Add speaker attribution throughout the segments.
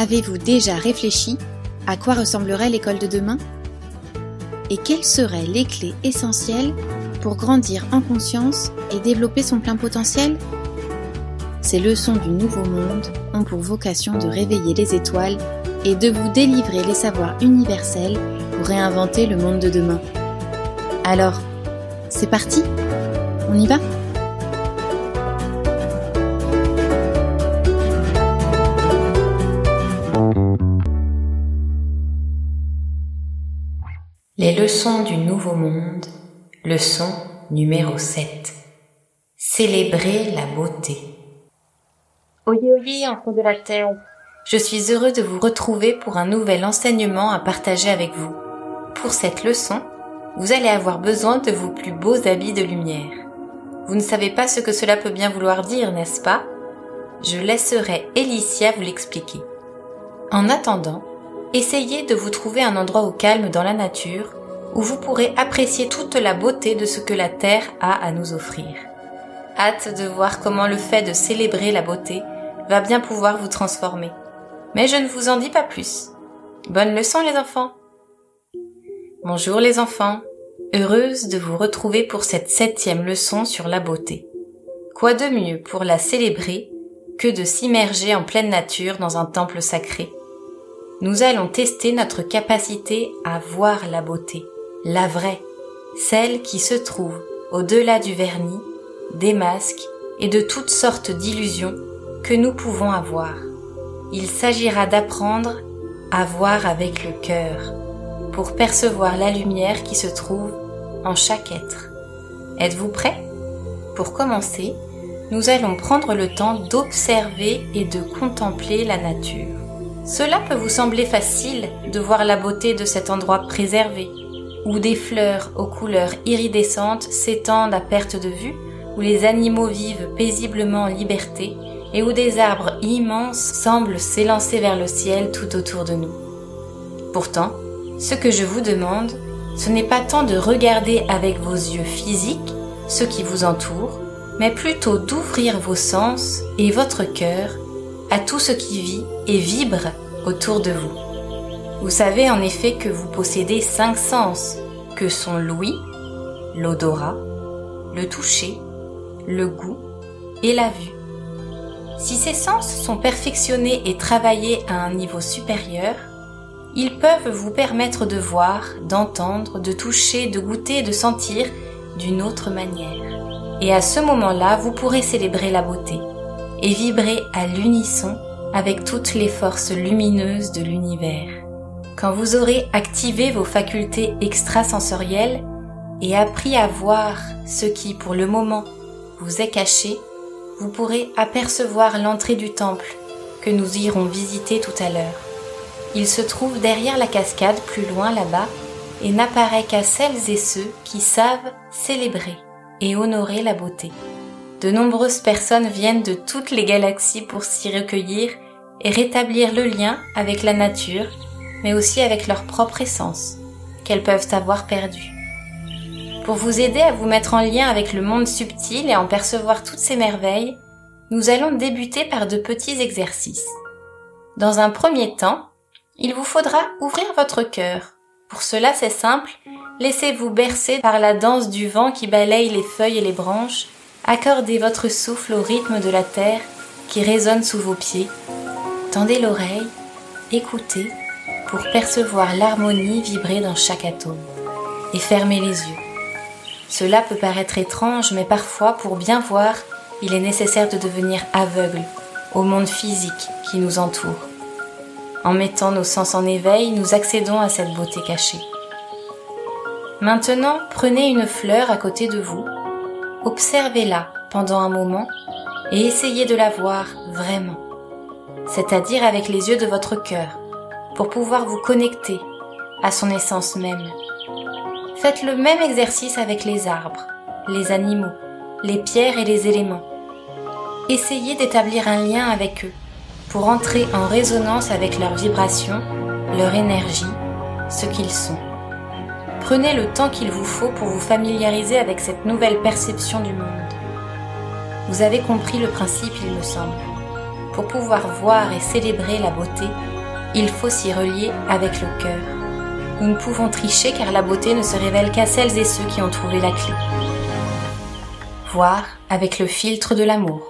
Speaker 1: Avez-vous déjà réfléchi à quoi ressemblerait l'école de demain? Et quelles seraient les clés essentielles pour grandir en conscience et développer son plein potentiel? Ces leçons du nouveau monde ont pour vocation de réveiller les étoiles et de vous délivrer les savoirs universels pour réinventer le monde de demain. Alors, c'est parti? On y va?
Speaker 2: Les leçons du nouveau monde, leçon numéro 7. Célébrer la beauté. Oyez, oyez, enfants de la Terre. Je suis heureux de vous retrouver pour un nouvel enseignement à partager avec vous. Pour cette leçon, vous allez avoir besoin de vos plus beaux habits de lumière. Vous ne savez pas ce que cela peut bien vouloir dire, n'est-ce pas? Je laisserai Elicia vous l'expliquer. En attendant, essayez de vous trouver un endroit au calme dans la nature où vous pourrez apprécier toute la beauté de ce que la Terre a à nous offrir. Hâte de voir comment le fait de célébrer la beauté va bien pouvoir vous transformer. Mais je ne vous en dis pas plus. Bonne leçon les enfants! Bonjour les enfants, heureuse de vous retrouver pour cette 7e leçon sur la beauté. Quoi de mieux pour la célébrer que de s'immerger en pleine nature dans un temple sacré? Nous allons tester notre capacité à voir la beauté, la vraie, celle qui se trouve au-delà du vernis, des masques et de toutes sortes d'illusions que nous pouvons avoir. Il s'agira d'apprendre à voir avec le cœur, pour percevoir la lumière qui se trouve en chaque être. Êtes-vous prêts? Pour commencer, nous allons prendre le temps d'observer et de contempler la nature. Cela peut vous sembler facile de voir la beauté de cet endroit préservé, où des fleurs aux couleurs iridescentes s'étendent à perte de vue, où les animaux vivent paisiblement en liberté et où des arbres immenses semblent s'élancer vers le ciel tout autour de nous. Pourtant, ce que je vous demande, ce n'est pas tant de regarder avec vos yeux physiques ce qui vous entoure, mais plutôt d'ouvrir vos sens et votre cœur à tout ce qui vit et vibre autour de vous. Vous savez en effet que vous possédez 5 sens, que sont l'ouïe, l'odorat, le toucher, le goût et la vue. Si ces sens sont perfectionnés et travaillés à un niveau supérieur, ils peuvent vous permettre de voir, d'entendre, de toucher, de goûter et de sentir d'une autre manière. Et à ce moment-là, vous pourrez célébrer la beauté et vibrer à l'unisson avec toutes les forces lumineuses de l'univers. Quand vous aurez activé vos facultés extrasensorielles et appris à voir ce qui, pour le moment, vous est caché, vous pourrez apercevoir l'entrée du temple que nous irons visiter tout à l'heure. Il se trouve derrière la cascade plus loin là-bas et n'apparaît qu'à celles et ceux qui savent célébrer et honorer la beauté. De nombreuses personnes viennent de toutes les galaxies pour s'y recueillir et rétablir le lien avec la nature, mais aussi avec leur propre essence, qu'elles peuvent avoir perdue. Pour vous aider à vous mettre en lien avec le monde subtil et en percevoir toutes ces merveilles, nous allons débuter par de petits exercices. Dans un premier temps, il vous faudra ouvrir votre cœur. Pour cela, c'est simple, laissez-vous bercer par la danse du vent qui balaye les feuilles et les branches, accordez votre souffle au rythme de la terre qui résonne sous vos pieds, tendez l'oreille, écoutez pour percevoir l'harmonie vibrer dans chaque atome, et fermez les yeux. Cela peut paraître étrange, mais parfois, pour bien voir, il est nécessaire de devenir aveugle au monde physique qui nous entoure. En mettant nos sens en éveil, nous accédons à cette beauté cachée. Maintenant, prenez une fleur à côté de vous, observez-la pendant un moment et essayez de la voir vraiment, c'est-à-dire avec les yeux de votre cœur, pour pouvoir vous connecter à son essence même. Faites le même exercice avec les arbres, les animaux, les pierres et les éléments. Essayez d'établir un lien avec eux pour entrer en résonance avec leurs vibrations, leur énergie, ce qu'ils sont. Prenez le temps qu'il vous faut pour vous familiariser avec cette nouvelle perception du monde. Vous avez compris le principe, il me semble. Pour pouvoir voir et célébrer la beauté, il faut s'y relier avec le cœur. Nous ne pouvons tricher car la beauté ne se révèle qu'à celles et ceux qui ont trouvé la clé. Voir avec le filtre de l'amour.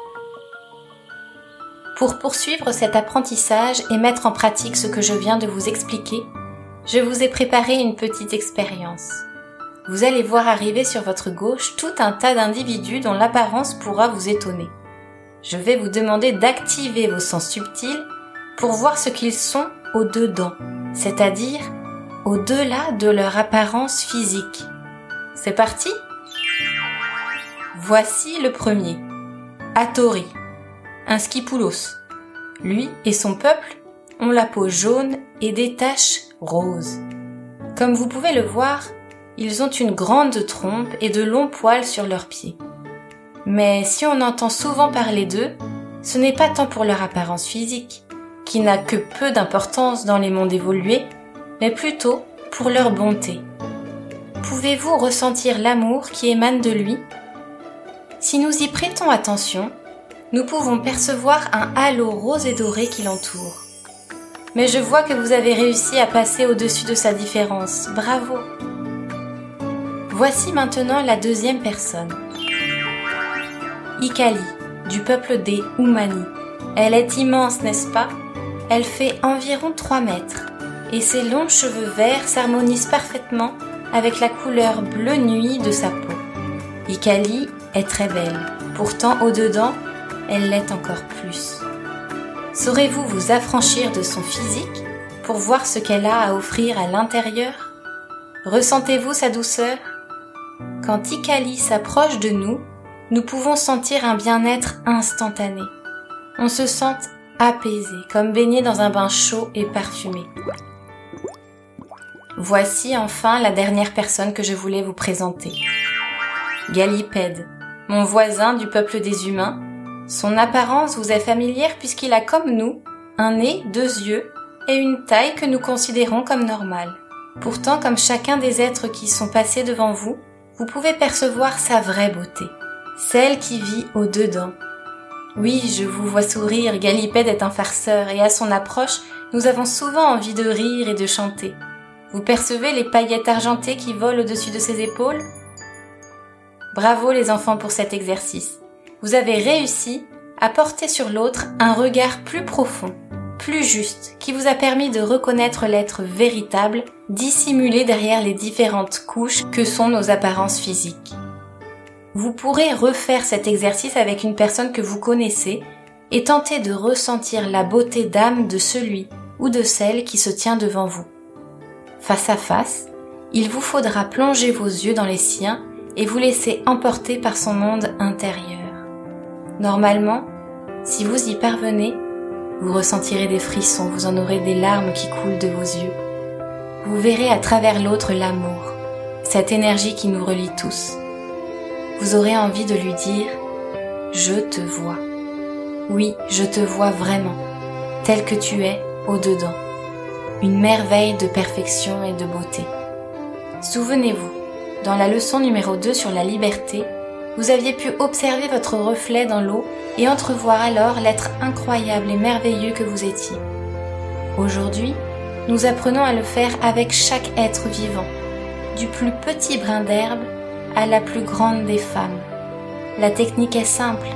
Speaker 2: Pour poursuivre cet apprentissage et mettre en pratique ce que je viens de vous expliquer, je vous ai préparé une petite expérience. Vous allez voir arriver sur votre gauche tout un tas d'individus dont l'apparence pourra vous étonner. Je vais vous demander d'activer vos sens subtils pour voir ce qu'ils sont au-dedans, c'est-à-dire au-delà de leur apparence physique. C'est parti ? Voici le premier, Atori, un skipoulos. Lui et son peuple ont la peau jaune et des taches roses. Comme vous pouvez le voir, ils ont une grande trompe et de longs poils sur leurs pieds. Mais si on entend souvent parler d'eux, ce n'est pas tant pour leur apparence physique, qui n'a que peu d'importance dans les mondes évolués, mais plutôt pour leur bonté. Pouvez-vous ressentir l'amour qui émane de lui ? Si nous y prêtons attention, nous pouvons percevoir un halo rose et doré qui l'entoure. Mais je vois que vous avez réussi à passer au-dessus de sa différence. Bravo! Voici maintenant la deuxième personne. Ikali, du peuple des Umani. Elle est immense, n'est-ce pas? Elle fait environ 3 mètres, et ses longs cheveux verts s'harmonisent parfaitement avec la couleur bleu nuit de sa peau. Ikali est très belle, pourtant au-dedans, elle l'est encore plus. Saurez-vous vous affranchir de son physique pour voir ce qu'elle a à offrir à l'intérieur? Ressentez-vous sa douceur? Quand Ikali s'approche de nous, nous pouvons sentir un bien-être instantané. On se sent apaisé, comme baigné dans un bain chaud et parfumé. Voici enfin la dernière personne que je voulais vous présenter. Gallipède, mon voisin du peuple des humains. Son apparence vous est familière puisqu'il a comme nous un nez, 2 yeux et une taille que nous considérons comme normale. Pourtant, comme chacun des êtres qui sont passés devant vous, vous pouvez percevoir sa vraie beauté, celle qui vit au-dedans. Oui, je vous vois sourire, Gallipède est un farceur et à son approche, nous avons souvent envie de rire et de chanter. Vous percevez les paillettes argentées qui volent au-dessus de ses épaules? Bravo les enfants pour cet exercice. Vous avez réussi à porter sur l'autre un regard plus profond, plus juste, qui vous a permis de reconnaître l'être véritable, dissimulé derrière les différentes couches que sont nos apparences physiques. Vous pourrez refaire cet exercice avec une personne que vous connaissez et tenter de ressentir la beauté d'âme de celui ou de celle qui se tient devant vous. Face à face, il vous faudra plonger vos yeux dans les siens et vous laisser emporter par son monde intérieur. Normalement, si vous y parvenez, vous ressentirez des frissons, vous en aurez des larmes qui coulent de vos yeux. Vous verrez à travers l'autre l'amour, cette énergie qui nous relie tous. Vous aurez envie de lui dire « Je te vois ». Oui, je te vois vraiment, tel que tu es au-dedans. Une merveille de perfection et de beauté. Souvenez-vous, dans la leçon numéro 2 sur la liberté, vous aviez pu observer votre reflet dans l'eau et entrevoir alors l'être incroyable et merveilleux que vous étiez. Aujourd'hui, nous apprenons à le faire avec chaque être vivant, du plus petit brin d'herbe à la plus grande des femmes. La technique est simple,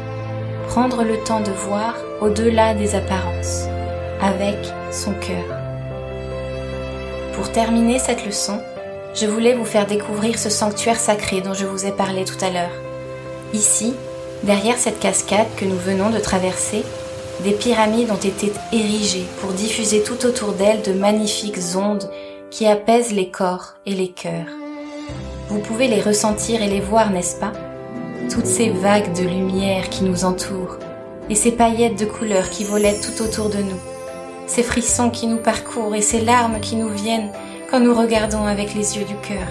Speaker 2: prendre le temps de voir au-delà des apparences, avec son cœur. Pour terminer cette leçon, je voulais vous faire découvrir ce sanctuaire sacré dont je vous ai parlé tout à l'heure. Ici, derrière cette cascade que nous venons de traverser, des pyramides ont été érigées pour diffuser tout autour d'elles de magnifiques ondes qui apaisent les corps et les cœurs. Vous pouvez les ressentir et les voir, n'est-ce pas? Toutes ces vagues de lumière qui nous entourent et ces paillettes de couleurs qui volaient tout autour de nous, ces frissons qui nous parcourent et ces larmes qui nous viennent quand nous regardons avec les yeux du cœur.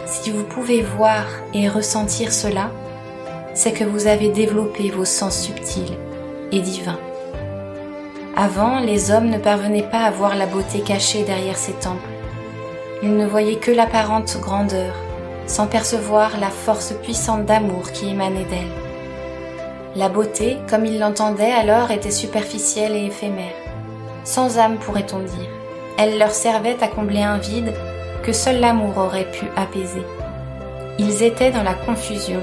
Speaker 2: Si vous pouvez voir et ressentir cela, c'est que vous avez développé vos sens subtils et divins. Avant, les hommes ne parvenaient pas à voir la beauté cachée derrière ces temples. Ils ne voyaient que l'apparente grandeur, sans percevoir la force puissante d'amour qui émanait d'elle. La beauté, comme ils l'entendaient alors, était superficielle et éphémère. sans âme pourrait-on dire. Elle leur servait à combler un vide que seul l'amour aurait pu apaiser. Ils étaient dans la confusion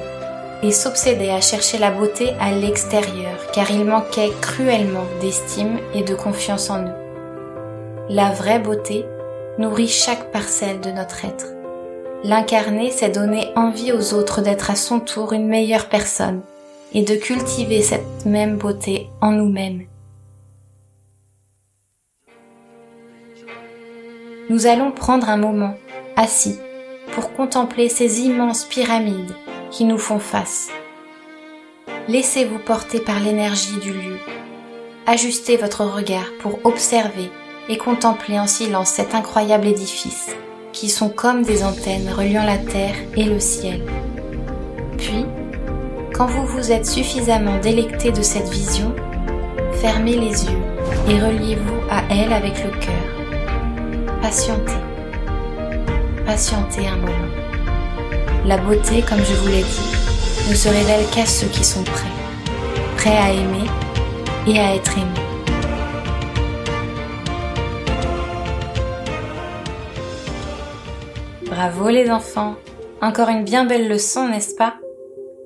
Speaker 2: et s'obsédaient à chercher la beauté à l'extérieur, car ils manquaient cruellement d'estime et de confiance en eux. La vraie beauté nourrit chaque parcelle de notre être. L'incarner, c'est donner envie aux autres d'être à son tour une meilleure personne et de cultiver cette même beauté en nous-mêmes. Nous allons prendre un moment, assis, pour contempler ces immenses pyramides qui nous font face. Laissez-vous porter par l'énergie du lieu. Ajustez votre regard pour observer et contempler en silence cet incroyable édifice, qui sont comme des antennes reliant la terre et le ciel. Puis, quand vous vous êtes suffisamment délecté de cette vision, fermez les yeux et reliez-vous à elle avec le cœur. Patientez. Patientez un moment. La beauté, comme je vous l'ai dit, ne se révèle qu'à ceux qui sont prêts à aimer et à être aimés. Bravo les enfants, encore une bien belle leçon, n'est-ce pas?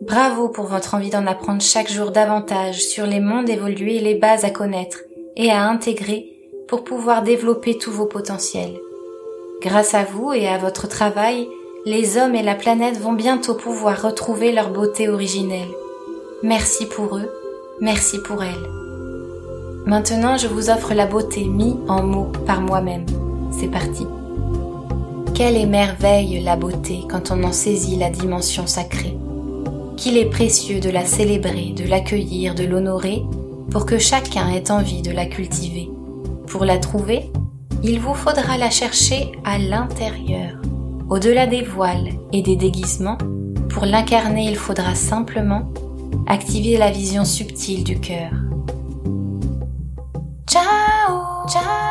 Speaker 2: Bravo pour votre envie d'en apprendre chaque jour davantage sur les mondes évolués et les bases à connaître et à intégrer pour pouvoir développer tous vos potentiels. Grâce à vous et à votre travail, les hommes et la planète vont bientôt pouvoir retrouver leur beauté originelle. Merci pour eux, merci pour elles. Maintenant, je vous offre la beauté mise en mots par moi-même. C'est parti. Quelle émerveille la beauté quand on en saisit la dimension sacrée. Qu'il est précieux de la célébrer, de l'accueillir, de l'honorer, pour que chacun ait envie de la cultiver. Pour la trouver, il vous faudra la chercher à l'intérieur. Au-delà des voiles et des déguisements, pour l'incarner, il faudra simplement activer la vision subtile du cœur. Ciao, ciao.